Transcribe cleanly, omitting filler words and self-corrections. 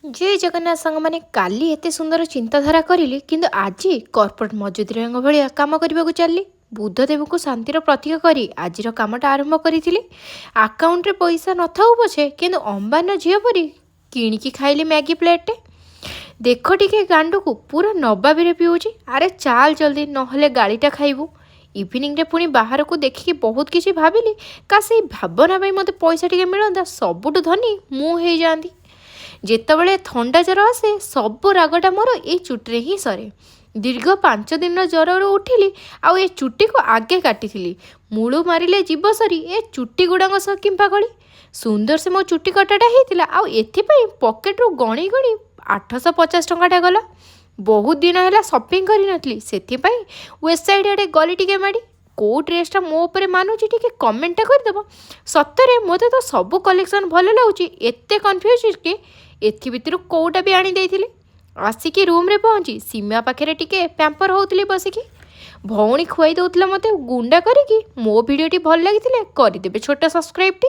जय जगन्नाथ सांग मैंने काली एते सुंदर चिंताधारा करी किंतु आज कॉर्पोरेट मजदूरी भाया काम करने को चलली। बुद्धदेव को शांतिर प्रतीक करी आज कामटा आरंभ करी। आकाउंट पैसा न था पछे किंतु अंबानी झील परी किणिकी खाइली मैगी प्लेटे। देख टिके गांडू को पूरा नबाबी पिऊँगी। अरे चाल जल्दी नहले गाड़ीटा खाइबू। इवनिंग रे पुणी बाहर को देखिकी बहुत किसी भाविली का से भावना मत पैसा टिके मिलता सबुठु धनी मु हो जाती। जेतबले थंडा ज्वर आसे सब रागटा मोर ए चुट्रे ही सरे। दीर्घ 5 दिन ज्वर उठिली आउ ए चुट्टी को आगे काटी मूलू मारिले जीव सरी ए चुट्टी गुड़ाक सह किंपा गली सुंदर से मो चुट्टी कटाटा होता आउ एथिपाई पकेट रू गणी गणी 850 टंकाटा गला। बहुत दिन है सपिंग करी से वेबसाइट आड़े गली टिके माड़ी कौ ड्रेसटा मो ଉପରେ ମାନୁଛି ଟିକେ कमेंटा करदेव। सतरे मत तो सब कलेक्शन भल लगुच एत कन्फ्यूज कि एथि भितर कौटा भी आनी देइथिले। आसिकी रूम रे पहुँची सीमा पाखे टिके पैम्पर होउतली बसिकी भौणी खुआई दउतला मते गुंडा करिकी। मो वीडियोटी भल लागिथिले करिदेबे छोटा सब्सक्राइब टी।